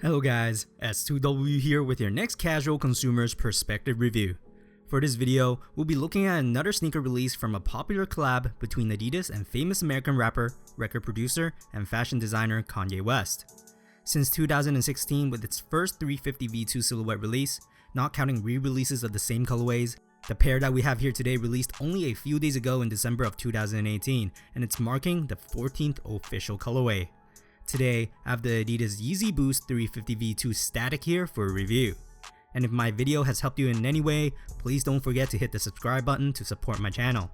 Hello guys, S2W here with your next casual consumer's perspective review. For this video, we'll be looking at another sneaker release from a popular collab between Adidas and famous American rapper, record producer, and fashion designer Kanye West. Since 2016 with its first 350 V2 silhouette release, not counting re-releases of the same colorways, the pair that we have here today released only a few days ago in December of 2018, and it's marking the 14th official colorway. Today, I have the adidas Yeezy Boost 350 V2 static here for a review. And if my video has helped you in any way, please don't forget to hit the subscribe button to support my channel.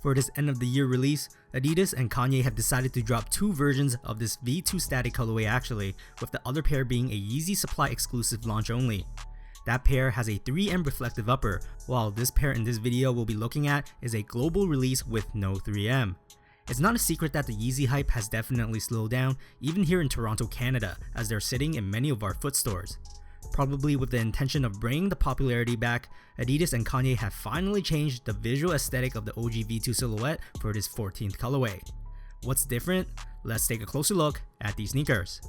For this end of the year release, Adidas and Kanye have decided to drop two versions of this V2 static colorway actually, with the other pair being a Yeezy Supply exclusive launch only. That pair has a 3M reflective upper, while this pair in this video we'll be looking at is a global release with no 3M. It's not a secret that the Yeezy hype has definitely slowed down, even here in Toronto, Canada, as they're sitting in many of our foot stores. Probably with the intention of bringing the popularity back, Adidas and Kanye have finally changed the visual aesthetic of the OG V2 silhouette for this 14th colorway. What's different? Let's take a closer look at these sneakers.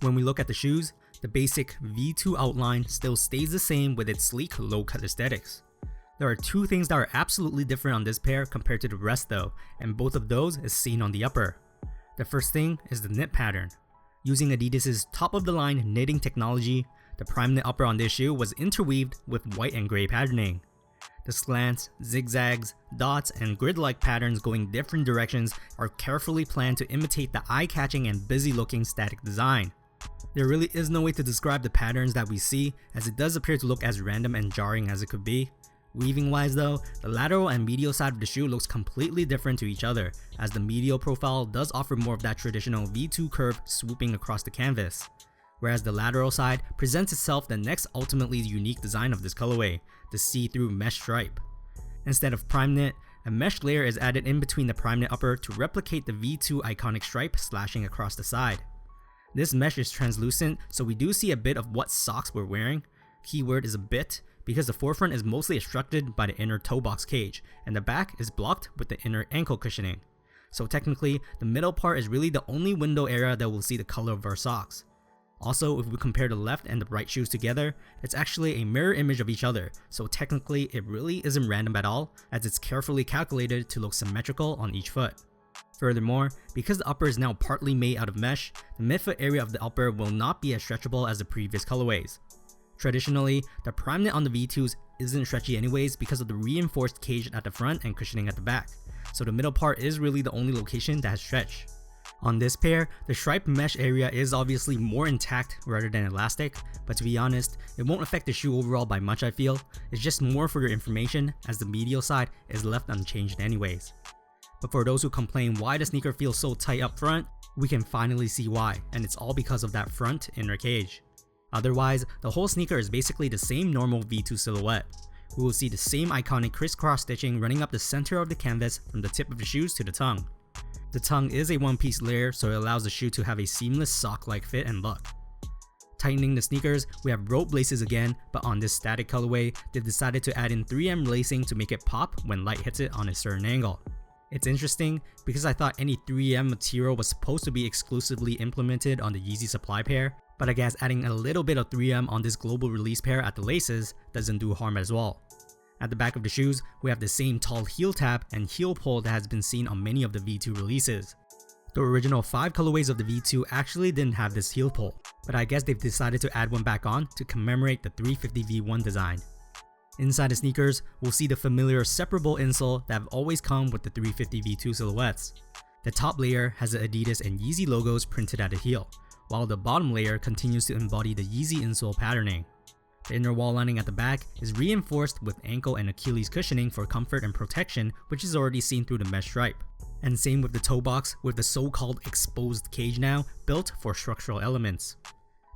When we look at the shoes, the basic V2 outline still stays the same with its sleek low-cut aesthetics. There are two things that are absolutely different on this pair compared to the rest though, and both of those is seen on the upper. The first thing is the knit pattern. Using Adidas's top-of-the-line knitting technology, the prime knit upper on this shoe was interweaved with white and gray patterning. The slants, zigzags, dots, and grid-like patterns going different directions are carefully planned to imitate the eye-catching and busy-looking static design. There really is no way to describe the patterns that we see, as it does appear to look as random and jarring as it could be. Weaving wise though, the lateral and medial side of the shoe looks completely different to each other, as the medial profile does offer more of that traditional V2 curve swooping across the canvas, whereas the lateral side presents itself the next ultimately unique design of this colorway, the see-through mesh stripe. Instead of prime knit, a mesh layer is added in between the prime knit upper to replicate the V2 iconic stripe slashing across the side. This mesh is translucent, so we do see a bit of what socks we're wearing. Keyword is a bit, because the forefront is mostly obstructed by the inner toe box cage, and the back is blocked with the inner ankle cushioning. So technically, the middle part is really the only window area that will see the color of our socks. Also, if we compare the left and the right shoes together, it's actually a mirror image of each other, so technically it really isn't random at all, as it's carefully calculated to look symmetrical on each foot. Furthermore, because the upper is now partly made out of mesh, the midfoot area of the upper will not be as stretchable as the previous colorways. Traditionally, the prime knit on the V2s isn't stretchy anyways because of the reinforced cage at the front and cushioning at the back, so the middle part is really the only location that has stretch. On this pair, the striped mesh area is obviously more intact rather than elastic, but to be honest, it won't affect the shoe overall by much I feel. It's just more for your information as the medial side is left unchanged anyways. But for those who complain why the sneaker feels so tight up front, we can finally see why, and it's all because of that front inner cage. Otherwise, the whole sneaker is basically the same normal V2 silhouette. We will see the same iconic crisscross stitching running up the center of the canvas from the tip of the shoes to the tongue. The tongue is a one-piece layer, so it allows the shoe to have a seamless sock-like fit and look. Tightening the sneakers, we have rope laces again, but on this static colorway, they've decided to add in 3M lacing to make it pop when light hits it on a certain angle. It's interesting because I thought any 3M material was supposed to be exclusively implemented on the Yeezy Supply pair, but I guess adding a little bit of 3M on this global release pair at the laces doesn't do harm as well. At the back of the shoes, we have the same tall heel tab and heel pull that has been seen on many of the V2 releases. The original 5 colorways of the V2 actually didn't have this heel pull, but I guess they've decided to add one back on to commemorate the 350 V1 design. Inside the sneakers, we'll see the familiar separable insole that have always come with the 350 V2 silhouettes. The top layer has the Adidas and Yeezy logos printed at the heel, while the bottom layer continues to embody the Yeezy insole patterning. The inner wall lining at the back is reinforced with ankle and Achilles cushioning for comfort and protection, which is already seen through the mesh stripe. And same with the toe box, with the so-called exposed cage now built for structural elements.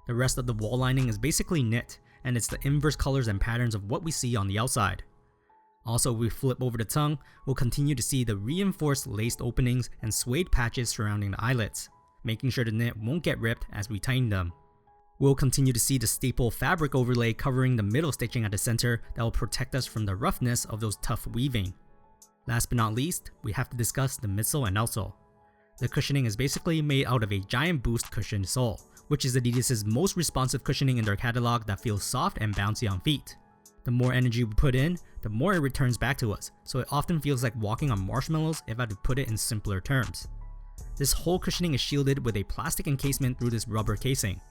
The rest of the wall lining is basically knit, and it's the inverse colors and patterns of what we see on the outside. Also, if we flip over the tongue, we'll continue to see the reinforced laced openings and suede patches surrounding the eyelets, making sure the knit won't get ripped as we tighten them. We'll continue to see the staple fabric overlay covering the middle stitching at the center that will protect us from the roughness of those tough weaving. Last but not least, we have to discuss the midsole and outsole. The cushioning is basically made out of a giant boost cushioned sole, which is Adidas' most responsive cushioning in their catalog that feels soft and bouncy on feet. The more energy we put in, the more it returns back to us, so it often feels like walking on marshmallows if I had to put it in simpler terms. This whole cushioning is shielded with a plastic encasement through this rubber casing.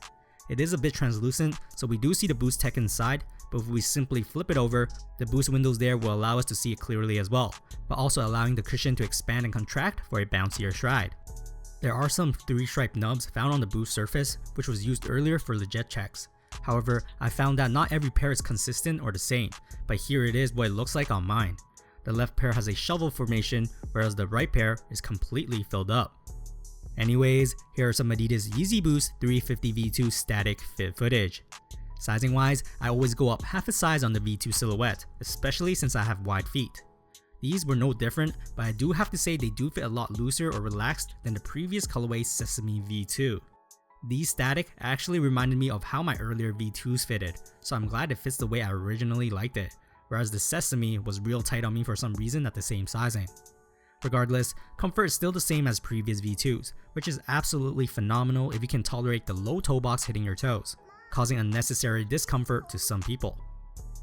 It is a bit translucent, so we do see the Boost tech inside, but if we simply flip it over, the Boost windows there will allow us to see it clearly as well, but also allowing the cushion to expand and contract for a bouncier stride. There are some 3-stripe nubs found on the Boost surface, which was used earlier for legit checks. However, I found that not every pair is consistent or the same, but here it is what it looks like on mine. The left pair has a shovel formation, whereas the right pair is completely filled up. Anyways, here are some Adidas Yeezy Boost 350 V2 static fit footage. Sizing wise, I always go up half a size on the V2 silhouette, especially since I have wide feet. These were no different, but I do have to say they do fit a lot looser or relaxed than the previous colorway Sesame V2. These static actually reminded me of how my earlier V2s fitted, so I'm glad it fits the way I originally liked it, whereas the Sesame was real tight on me for some reason at the same sizing. Regardless, comfort is still the same as previous V2s, which is absolutely phenomenal if you can tolerate the low toe box hitting your toes, causing unnecessary discomfort to some people.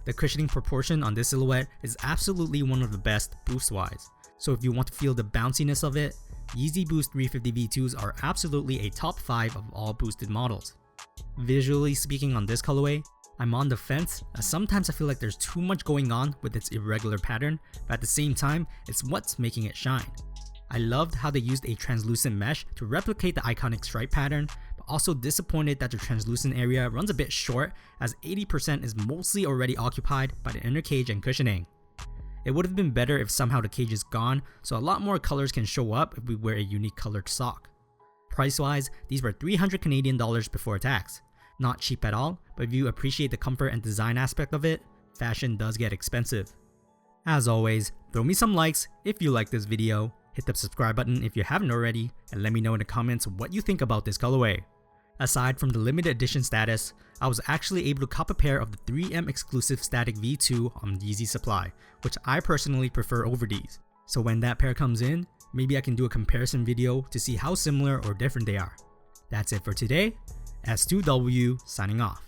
The cushioning proportion on this silhouette is absolutely one of the best Boost-wise, so if you want to feel the bounciness of it, Yeezy Boost 350 V2s are absolutely a top 5 of all boosted models. Visually speaking on this colorway, I'm on the fence as sometimes I feel like there's too much going on with its irregular pattern, but at the same time, it's what's making it shine. I loved how they used a translucent mesh to replicate the iconic stripe pattern, but also disappointed that the translucent area runs a bit short as 80% is mostly already occupied by the inner cage and cushioning. It would have been better if somehow the cage is gone, so a lot more colors can show up if we wear a unique colored sock. Price wise, these were $300 Canadian before tax. Not cheap at all, but if you appreciate the comfort and design aspect of it, fashion does get expensive. As always, throw me some likes if you like this video, hit the subscribe button if you haven't already, and let me know in the comments what you think about this colorway. Aside from the limited edition status, I was actually able to cop a pair of the 3M exclusive static V2 on Yeezy Supply, which I personally prefer over these. So when that pair comes in, maybe I can do a comparison video to see how similar or different they are. That's it for today. S2W signing off.